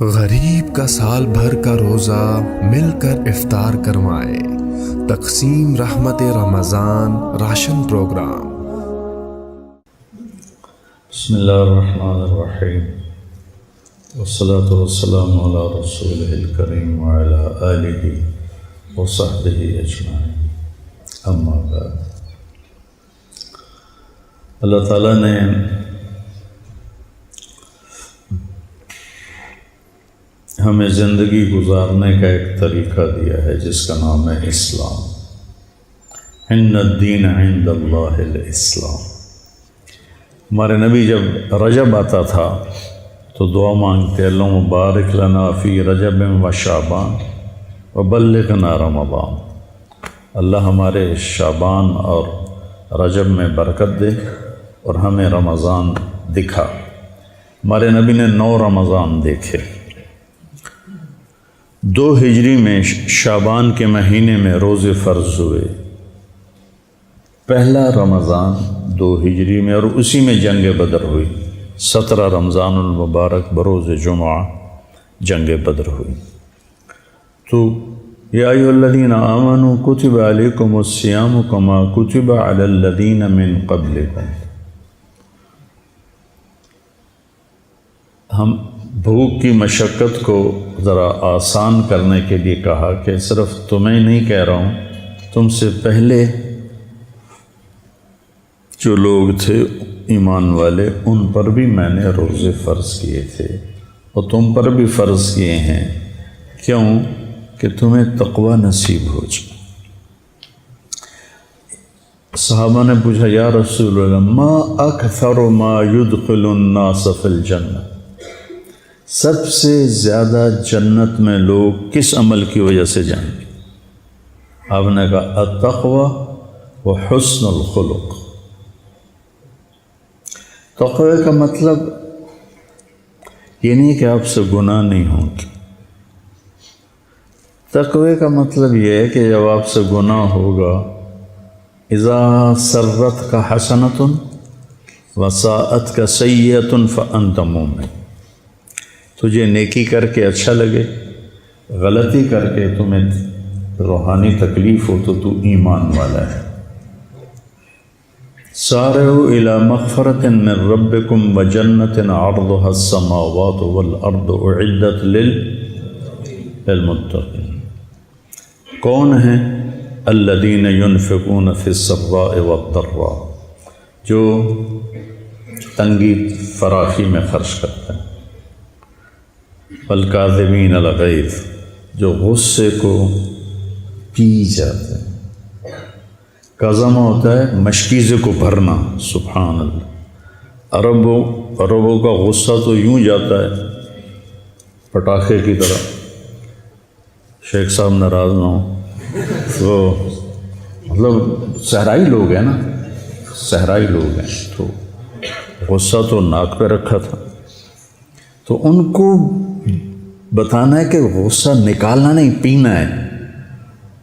غریب کا سال بھر کا روزہ مل کر افطار کروائے، تقسیم رحمت رمضان راشن پروگرام۔ بسم اللہ الرحمن الرحیم، والصلاة والسلام علی رسولہ الکریم وعلی آلہ وصحبہ اجمعین، اما بعد۔ اللہ تعالیٰ نے ہمیں زندگی گزارنے کا ایک طریقہ دیا ہے جس کا نام ہے اسلام۔ ان الدین عند اللہ الاسلام۔ ہمارے نبی جب رجب آتا تھا تو دعا مانگتے، اللہم بارک لنا فی رجب و شعبان وبلغنا رمضان۔ اللہ ہمارے شعبان اور رجب میں برکت دے اور ہمیں رمضان دکھا۔ ہمارے نبی نے 9 رمضان دیکھے۔ 2 ہجری میں شعبان کے مہینے میں روزے فرض ہوئے، پہلا رمضان 2 ہجری میں، اور اسی میں جنگ بدر ہوئی۔ 17 رمضان المبارک بروز جمعہ جنگ بدر ہوئی۔ تو یا ایھا الذین آمنوا کتب علیکم الصیام کما کتب علی الذین من قبلکم۔ ہم بھوک کی مشقت کو ذرا آسان کرنے کے لیے کہا کہ صرف تمہیں نہیں کہہ رہا ہوں، تم سے پہلے جو لوگ تھے ایمان والے ان پر بھی میں نے روزے فرض کیے تھے اور تم پر بھی فرض کیے ہیں، کیوں کہ تمہیں تقوی نصیب ہو جائے۔ صحابہ نے پوچھا، یا رسول اللہ ما اکثر ما يدخل الناس فی الجنہ، سب سے زیادہ جنت میں لوگ کس عمل کی وجہ سے جائیں گے؟ آپ نے کہا التقوی و حسن الخلق۔ تقوی کا مطلب یہ نہیں کہ آپ سے گناہ نہیں ہوں گے، تقوی کا مطلب یہ ہے کہ جب آپ سے گناہ ہوگا، اذا سرت کا حسنۃ وساءت کا سیئۃ فانت مومن۔ تجھے نیکی کر کے اچھا لگے، غلطی کر کے تمہیں روحانی تکلیف ہو تو ایمان والا ہے۔ سارعوا الی مغفرۃ من ربکم وجنۃ عرضها السماوات والارض اعدت للمتقین۔ کون ہیں؟ الذین ینفقون فی السراء والضراء، جو تنگی فراخی میں خرچ کرتے ہیں، والکاظمین الغیظ، جو غصے کو پی جاتے ہیں۔ کظم ہوتا ہے مشکیزے کو بھرنا، سبحان اللہ۔ عربوں کا غصہ تو یوں جاتا ہے پٹاخے کی طرح، شیخ صاحب ناراض نہ ہوں، تو مطلب صحرائی لوگ ہیں نا، صحرائی لوگ ہیں، تو غصہ تو ناک پہ رکھا تھا، تو ان کو بتانا ہے کہ غصہ نکالنا نہیں، پینا ہے۔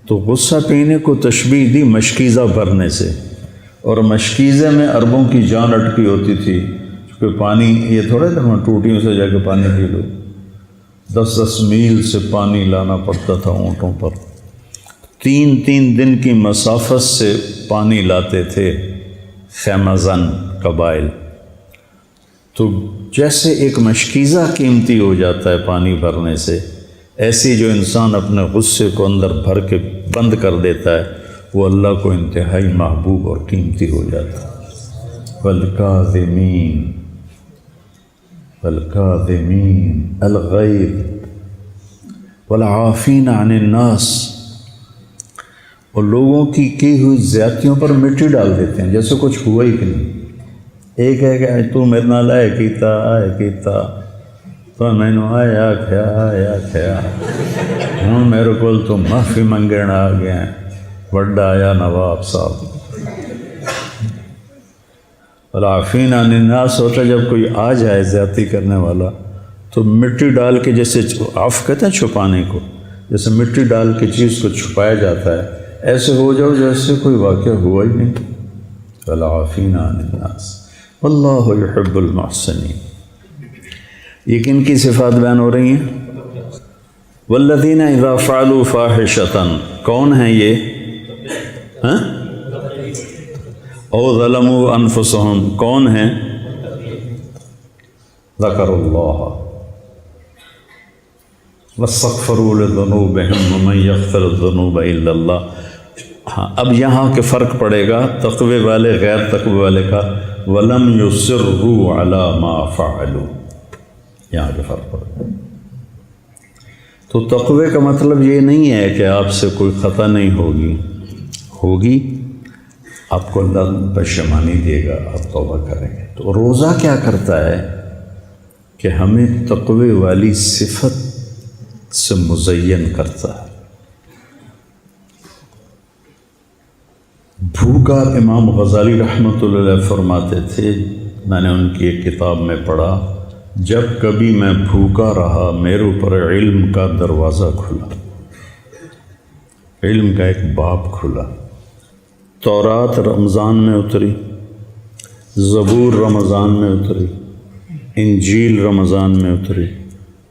تو غصہ پینے کو تشبیہ دی مشکیزہ بھرنے سے، اور مشکیزے میں عربوں کی جان اٹکی ہوتی تھی، کیونکہ پانی یہ تھوڑا تھا ٹوٹیوں سے جا کے پانی پی لو، 10 میل سے پانی لانا پڑتا تھا اونٹوں پر، 3 دن کی مسافت سے پانی لاتے تھے خیمہ زن قبائل۔ تو جیسے ایک مشکیزہ قیمتی ہو جاتا ہے پانی بھرنے سے، ایسی جو انسان اپنے غصے کو اندر بھر کے بند کر دیتا ہے وہ اللہ کو انتہائی محبوب اور قیمتی ہو جاتا ہے۔ والکاظمین الغیظ والعافین عن الناس، اور لوگوں کی ہوئی زیادتیوں پر مٹی ڈال دیتے ہیں جیسے کچھ ہوا ہی کہ نہیں۔ ایک ہے کہ تو میرے نال آئے کیتا تو میں نے آیا کھیا ہوں میرے کو تو معافی منگن آ گیا، وڈا آیا نواب صاحب۔ والعافین عن الناس ہوتا ہے جب کوئی آ جائے زیادتی کرنے والا تو مٹی ڈال کے، جیسے عفو کہتے ہیں چھپانے کو، جیسے مٹی ڈال کے چیز کو چھپایا جاتا ہے، ایسے ہو جاؤ جیسے کوئی واقعہ ہوا ہی نہیں۔ والعافین عن الناس واللہ یحب المحسنین۔ یہ کن کی صفات بیان ہو رہی ہیں؟ والذین اذا فعلوا فاحشۃ، کون ہیں یہ؟ او ظلموا انفسهم، کون ہیں؟ ذکروا اللہ واستغفروا لذنوبهم ومن یغفر الذنوب الا اللہ۔ ہاں، اب یہاں کے فرق پڑے گا تقوی والے غیر تقوی والے کا، ولم یصروا علی ما فعلوا، یہاں کے فرق پڑے گا۔ تو تقوی کا مطلب یہ نہیں ہے کہ آپ سے کوئی خطا نہیں ہوگی، آپ کو اللہ پشیمانی دے گا، آپ توبہ کریں گے۔ تو روزہ کیا کرتا ہے کہ ہمیں تقوی والی صفت سے مزین کرتا ہے۔ بھوکا، امام غزالی رحمۃ اللہ علیہ فرماتے تھے، میں نے ان کی ایک کتاب میں پڑھا، جب کبھی میں بھوکا رہا میرے اوپر علم کا دروازہ کھلا، علم کا ایک باب کھلا۔ تورات رمضان میں اتری، زبور رمضان میں اتری، انجیل رمضان میں اتری،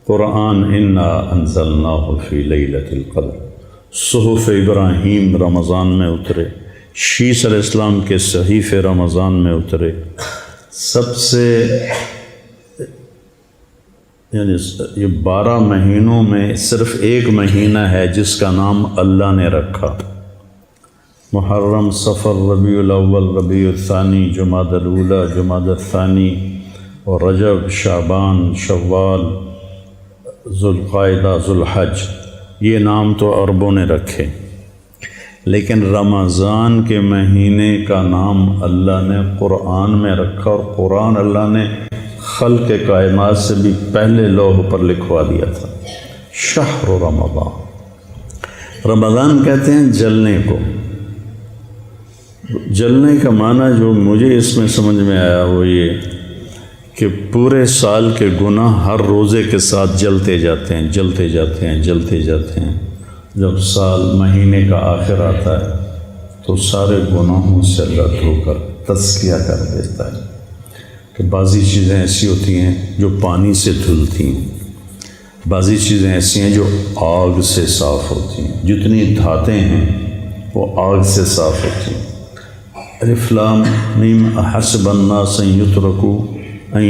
قرآن انا انزلناہ فی لیلۃ القدر، صحف ابراہیم رمضان میں اترے، شیس علیہ السلام کے صحیفے رمضان میں اترے۔ سب سے یعنی یہ 12 مہینوں میں صرف ایک مہینہ ہے جس کا نام اللہ نے رکھا، محرم، صفر، ربیع الاول، ربیع الثانی، جمادی الاولی، جمادی الثانی، اور رجب، شعبان، شوال، ذوالقعدہ، ذوالحج۔ یہ نام تو عربوں نے رکھے، لیکن رمضان کے مہینے کا نام اللہ نے قرآن میں رکھا، اور قرآن اللہ نے خلق کائنات سے بھی پہلے لوح پر لکھوا دیا تھا۔ شہر رمضان، رمضان کہتے ہیں جلنے کو۔ جلنے کا معنی جو مجھے اس میں سمجھ میں آیا وہ یہ کہ پورے سال کے گناہ ہر روزے کے ساتھ جلتے جاتے ہیں، جلتے جاتے ہیں، جلتے جاتے ہیں۔ جب سال مہینے کا آخر آتا ہے تو سارے گناہوں سے اللہ دھو کر تزکیہ کر دیتا ہے کہ بعضی چیزیں ایسی ہوتی ہیں جو پانی سے دھلتی ہیں، بعضی چیزیں ایسی ہیں جو آگ سے صاف ہوتی ہیں، جتنی دھاتیں ہیں وہ آگ سے صاف ہوتی ہیں۔ الف لام میم احسب الناس ان یترکوا ان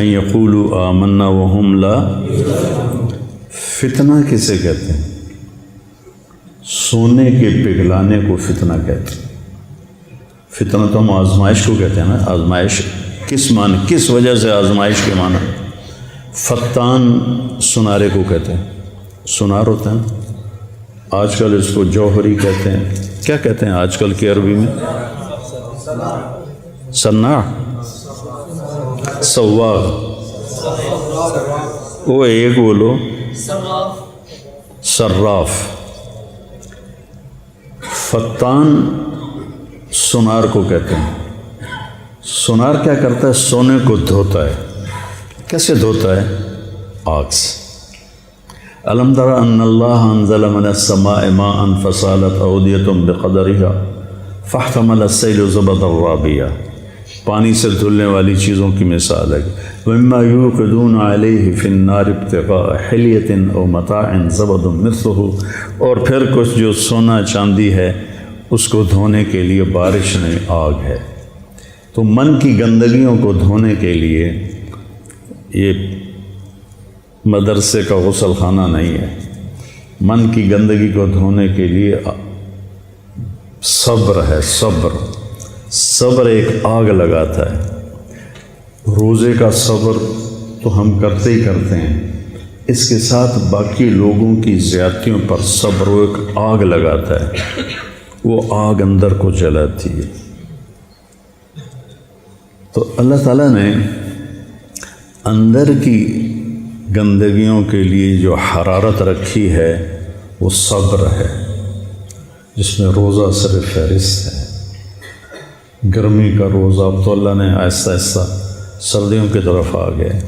یقولوا آمنا وهم لا۔ فتنہ کسے کہتے ہیں؟ سونے کے پگھلانے کو فتنہ کہتے ہیں۔ فتنہ تو ہم آزمائش کو کہتے ہیں نا۔ آزمائش کس معنی، کس وجہ سے آزمائش کے معنی؟ فتان سنارے کو کہتے ہیں، سنار ہوتا ہے نا۔ آج کل اس کو جوہری کہتے ہیں۔ کیا کہتے ہیں آج کل کی عربی میں؟ صناع، سواغ، وہ ایک بولو، صراف۔ فتان سنار کو کہتے ہیں۔ سنار کیا کرتا ہے؟ سونے کو دھوتا ہے۔ کیسے دھوتا ہے؟ آگ سے۔ الم تر ان اللہ انزل من السماء ماء فسالت اودیۃ بقدرها فاحتمل السیل زبدا رابیا۔ پانی سے دھلنے والی چیزوں کی مثال ہے۔ وَمِمَّا يُوقِدُونَ عَلَيْهِ فِي النَّارِ ابْتِغَاءَ حِلْيَةٍ أَوْ مَتَاعٍ زَبَدٌ مِثْلُهُ، اور پھر کچھ جو سونا چاندی ہے اس کو دھونے کے لیے بارش میں آگ ہے۔ تو من کی گندگیوں کو دھونے کے لیے یہ مدرسے کا غسل خانہ نہیں ہے۔ من کی گندگی کو دھونے کے لیے صبر ہے، صبر۔ صبر ایک آگ لگاتا ہے۔ روزے کا صبر تو ہم کرتے ہی کرتے ہیں، اس کے ساتھ باقی لوگوں کی زیادتیوں پر صبر وہ ایک آگ لگاتا ہے، وہ آگ اندر کو جلاتی ہے۔ تو اللہ تعالیٰ نے اندر کی گندگیوں کے لیے جو حرارت رکھی ہے وہ صبر ہے، جس میں روزہ صرف فہرست ہے۔ گرمی کا روزہ، اب تو اللہ نے آہستہ آہستہ سردیوں کی طرف آ گئے،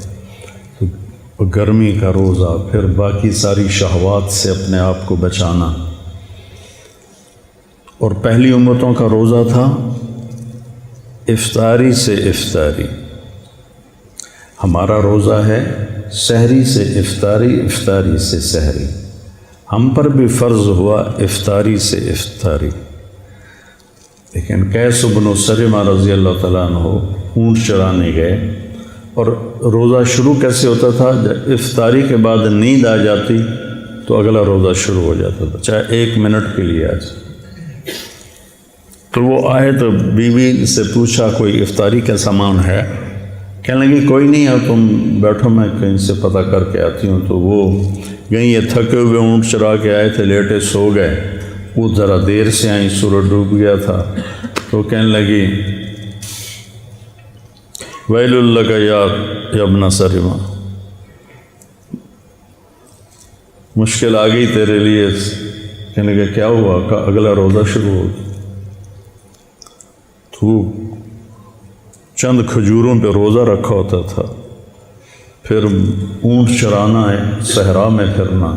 تو گرمی کا روزہ، پھر باقی ساری شہوات سے اپنے آپ کو بچانا۔ اور پہلی امتوں کا روزہ تھا افطاری سے افطاری. ہمارا روزہ ہے سحری سے افطاری، افطاری سے سحری. ہم پر بھی فرض ہوا افطاری سے افطاری. لیکن قیس بن سرمہ رضی اللہ تعالیٰ عنہ اونٹ چرانے گئے، اور روزہ شروع کیسے ہوتا تھا؟ جب افطاری کے بعد نیند آ جاتی تو اگلا روزہ شروع ہو جاتا تھا، چاہے 1 منٹ کے لیے آ جائے. تو وہ آئے تو بیوی سے پوچھا کوئی افطاری کا سامان ہے؟ کہنے لگی کوئی نہیں ہے، تم بیٹھو میں کہیں سے پتہ کر کے آتی ہوں. تو وہ گئیں، یہ تھکے ہوئے اونٹ چرا کے آئے تھے، لیٹے سو گئے. وہ ذرا دیر سے آئیں، سورج ڈوب گیا تھا. تو کہنے لگی ویل لک یا ابن سرمہ، مشکل آ گئی تیرے لیے. کہنے لگا کیا ہوا؟ کہ اگلا روزہ شروع ہو گیا. تو چند کھجوروں پہ روزہ رکھا ہوتا تھا، پھر اونٹ چرانا ہے، صحرا میں پھرنا.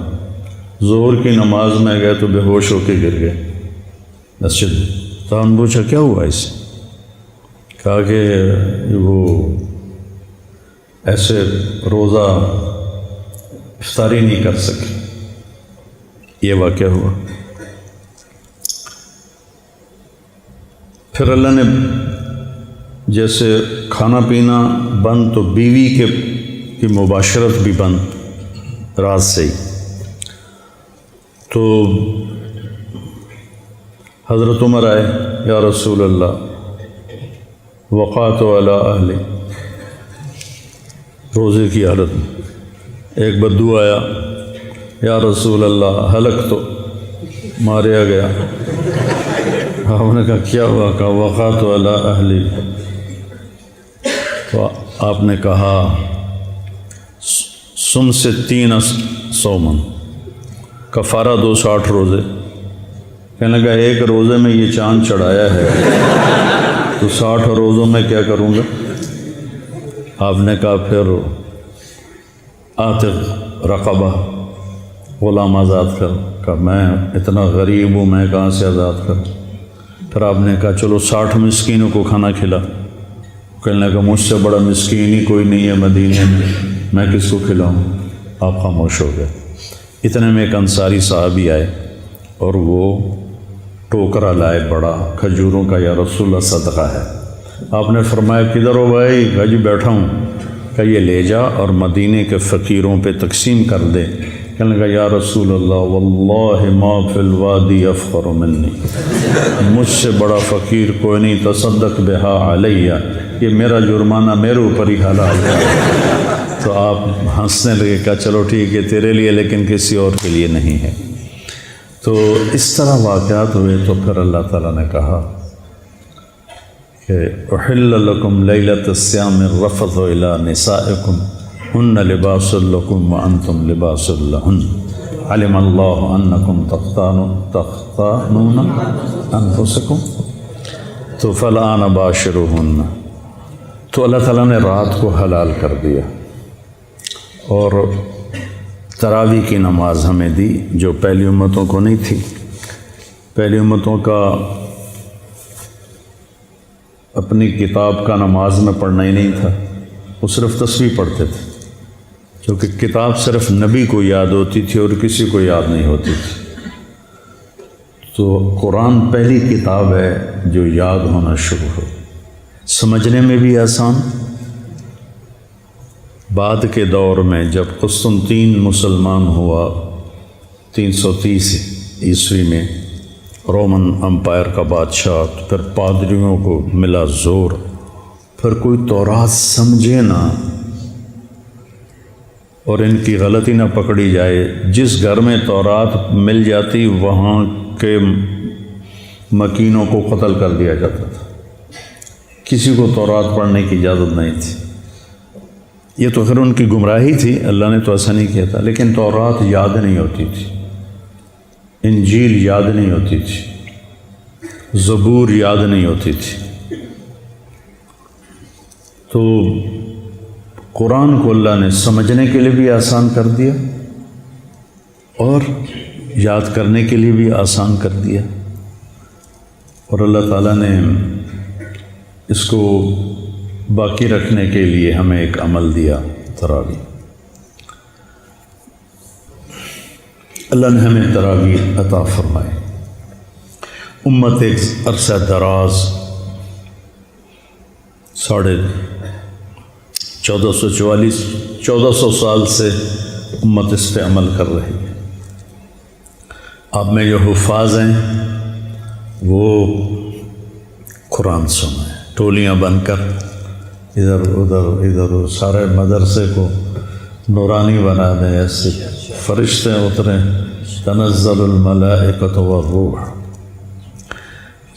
ظہر کی نماز میں گئے تو بے ہوش ہو کے گر گئے مسجد. تو ہم پوچھا کیا ہوا اسے؟ کہا کہ وہ ایسے روزہ افطاری نہیں کر سکے. یہ واقعہ ہوا. پھر اللہ نے جیسے کھانا پینا بند تو بیوی کی مباشرت بھی بند رات سے ہی. تو حضرت عمر آئے، یا رسول اللہ وقعت علی اہلی، روزے کی حالت میں. ایک بدو آیا، یا رسول اللہ ہلک تو ماریا گیا. ہم نے کہا کیا ہوا؟ کہا وقعت علی اہلی. تو آپ نے کہا سم سے 3 سومن، کفارہ 260 روزے. کہنے لگا ایک روزے میں یہ چاند چڑھایا ہے تو 60 روزوں میں کیا کروں گا؟ آپ نے کہا پھر عاتق رقبہ، غلام آزاد کر. کہ میں اتنا غریب ہوں، میں کہاں سے آزاد کروں؟ پھر آپ نے کہا چلو 60 مسکینوں کو کھانا کھلا. کہنے لگا مجھ سے بڑا مسکین ہی کوئی نہیں ہے مدینے میں کس کو کھلاؤں؟ آپ خاموش ہو گئے. اتنے میں ایک انصاری صحابی آئے اور وہ ٹوکرا لائے بڑا کھجوروں کا، یا رسول اللہ صدقہ ہے. آپ نے فرمایا کدھر ہو بھائی؟ کہا جی بیٹھا ہوں. کہ یہ لے جا اور مدینے کے فقیروں پہ تقسیم کر دے. کہنے لگا یا رسول اللہ واللہ ما فی الوادی افقر منی، مجھ سے بڑا فقیر کوئی نہیں، تصدق بہا علیہ، یہ میرا جرمانہ میرے اوپر ہی حلال ہے. تو آپ ہنسنے لگے. کہا چلو ٹھیک ہے تیرے لیے، لیکن کسی اور کے لیے نہیں ہے. تو اس طرح واقعات ہوئے. تو پھر اللہ تعالیٰ نے کہا کہ احل لکم لیلۃ الصیام الرفث الی نسائکم ہن لباس لکم وانتم لباس لہن علم اللہ انکم تختانون انفسکم تو فالآن باشروہن. تو اللہ تعالیٰ نے رات کو حلال کر دیا اور تراویح کی نماز ہمیں دی، جو پہلی امتوں کو نہیں تھی. پہلی امتوں کا اپنی کتاب کا نماز میں پڑھنا ہی نہیں تھا، وہ صرف تسبیح پڑھتے تھے، کیونکہ کتاب صرف نبی کو یاد ہوتی تھی اور کسی کو یاد نہیں ہوتی تھی. تو قرآن پہلی کتاب ہے جو یاد ہونا شروع ہو، سمجھنے میں بھی آسان. بعد کے دور میں جب قسطنطین مسلمان ہوا 330 عیسوی میں، رومن امپائر کا بادشاہ، تو پھر پادریوں کو ملا زور، پھر کوئی تورات سمجھے نہ اور ان کی غلطی نہ پکڑی جائے. جس گھر میں تورات مل جاتی وہاں کے مکینوں کو قتل کر دیا جاتا تھا. کسی کو تورات پڑھنے کی اجازت نہیں تھی. یہ تو پھر ان کی گمراہی تھی، اللہ نے تو ایسا نہیں کیا تھا. لیکن تورات یاد نہیں ہوتی تھی، انجیل یاد نہیں ہوتی تھی، زبور یاد نہیں ہوتی تھی. تو قرآن کو اللہ نے سمجھنے کے لیے بھی آسان کر دیا اور یاد کرنے کے لیے بھی آسان کر دیا. اور اللہ تعالیٰ نے اس کو باقی رکھنے کے لیے ہمیں ایک عمل دیا تراویح۔ اللہ نے ہمیں تراویح عطا فرمائے۔ امت ایک عرصہ دراز 1444 سال سے امت اس پہ عمل کر رہی ہے۔ آپ میں جو حفاظ ہیں وہ قرآن سنیں، ٹولیاں بن کر ادھر ادھر سارے مدرسے کو نورانی بنا دیں، ایسے فرشتے اتریں، تنزل الملائکۃ والروح،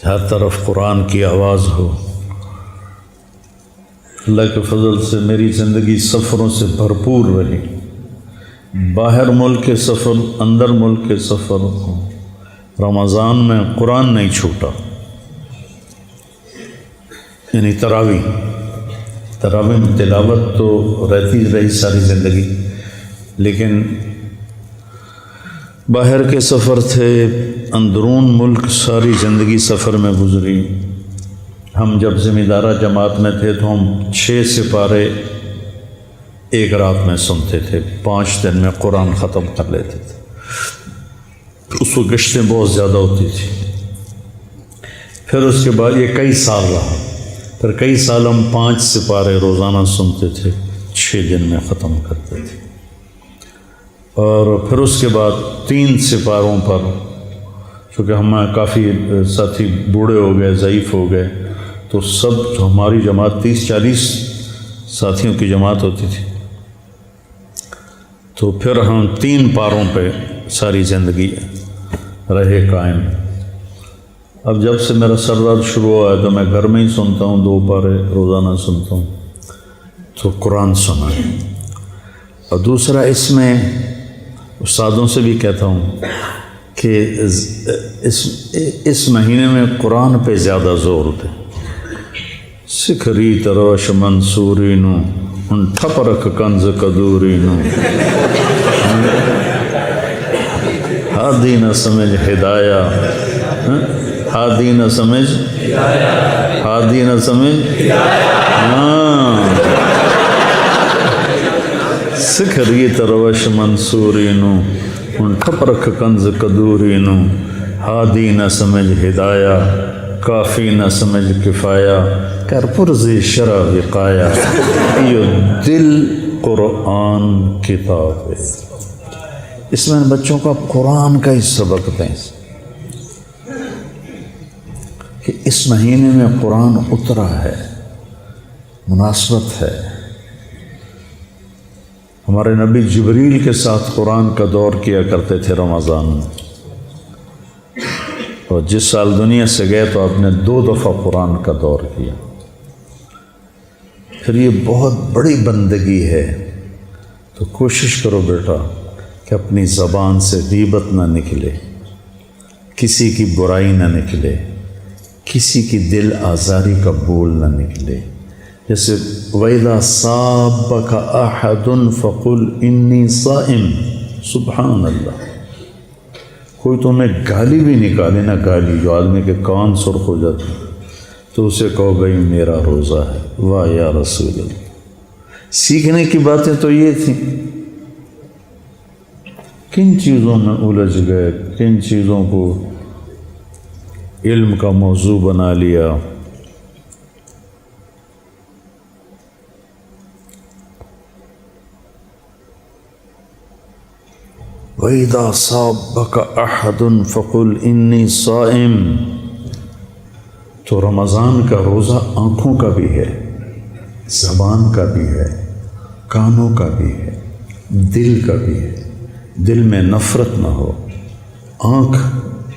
ہر طرف قرآن کی آواز ہو۔ اللہ کے فضل سے میری زندگی سفروں سے بھرپور رہی، باہر ملک کے سفر، اندر ملک کے سفر، رمضان میں قرآن نہیں چھوٹا، یعنی تراویح میں تلاوت تو رہی ساری زندگی، لیکن باہر کے سفر تھے، اندرون ملک ساری زندگی سفر میں گزری۔ ہم جب ذمہ دارہ جماعت میں تھے تو ہم 6 سپارے ایک رات میں سنتے تھے، 5 دن میں قرآن ختم کر لیتے تھے۔ اس کو گشتیں بہت زیادہ ہوتی تھی۔ پھر اس کے بعد یہ کئی سال رہا، پھر کئی سال ہم 5 سپارے روزانہ سنتے تھے، 6 دن میں ختم کرتے تھے۔ اور پھر اس کے بعد 3 سپاروں پر، چونکہ ہم کافی ساتھی بوڑھے ہو گئے، ضعیف ہو گئے، تو سب ہماری جماعت 30-40 ساتھیوں کی جماعت ہوتی تھی، تو پھر ہم 3 پاروں پہ ساری زندگی رہے قائم۔ اب جب سے میرا سر درد شروع ہوا ہے تو میں گھر میں ہی سنتا ہوں، 2 پارے روزانہ سنتا ہوں، تو قرآن سنا ہے۔ اور دوسرا، اس میں استادوں سے بھی کہتا ہوں کہ اس مہینے میں قرآن پہ زیادہ زور دیں۔ سکھری تروش منصوری نو ان ٹھپ رکھ کنز کدوری نو، ہادی نہ سمجھ ہدایہ، ہادی نہ سمجھ، ہادی نہ سمجھ، سکھری تروش منصوری نو ان ٹھپ رکھ کنز کدوری نو، ہادی نہ سمجھ ہدایہ، کافی نہ سمجھ کفایہ، کر پرزی شرع وقایا، یہ دل قرآن کتاب ہے۔ اس میں بچوں کا قرآن کا ہی سبق دیں کہ اس مہینے میں قرآن اترا ہے، مناسبت ہے۔ ہمارے نبی جبریل کے ساتھ قرآن کا دور کیا کرتے تھے رمضان میں، اور جس سال دنیا سے گئے تو آپ نے 2 دفعہ قرآن کا دور کیا۔ پھر یہ بہت بڑی بندگی ہے، تو کوشش کرو بیٹا کہ اپنی زبان سے غیبت نہ نکلے، کسی کی برائی نہ نکلے، کسی کی دل آزاری کا بول نہ نکلے۔ جیسے وَإِذَا صَابَكَ أَحَدٌ فَقُلْ إِنِّي صَائِمٌ، سبحان اللہ۔ کوئی تمہیں گالی بھی نکالے نا، گالی جو آدمی کے کان سرخ ہو جاتے، تو اسے کہو بھائی میرا روزہ ہے۔ واہ یا رسول اللہ۔ سیکھنے کی باتیں تو یہ تھیں، کن چیزوں میں الجھ گئے، کن چیزوں کو علم کا موضوع بنا لیا۔ وَإِذَا صَابَكَ أَحَدٌ فَقُلْ إِنِّي صَائِمٌ۔ تو رمضان کا روزہ آنکھوں کا بھی ہے، زبان کا بھی ہے، کانوں کا بھی ہے، دل کا بھی ہے۔ دل میں نفرت نہ ہو، آنکھ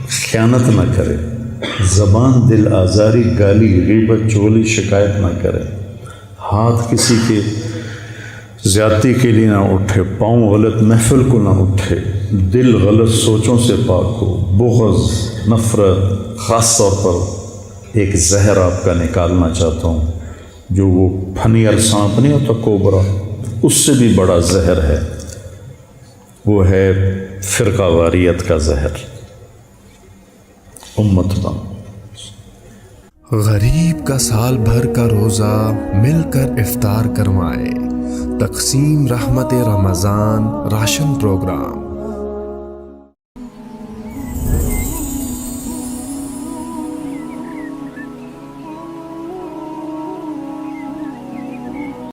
خیانت نہ کرے، زبان دل آزاری، گالی، غیبت، چغلی، شکایت نہ کرے، ہاتھ کسی کے زیادتی کے لیے نہ اٹھے، پاؤں غلط محفل کو نہ اٹھے، دل غلط سوچوں سے پاک ہو، بغض، نفرت۔ خاص طور پر ایک زہر آپ کا نکالنا چاہتا ہوں، جو وہ پھنیر سانپ نہیں ہوتا، کوبرا، اس سے بھی بڑا زہر ہے، وہ ہے فرقہ واریت کا زہر، امت بن۔ غریب کا سال بھر کا روزہ مل کر افطار کروائے، تقسیم رحمت رمضان راشن پروگرام۔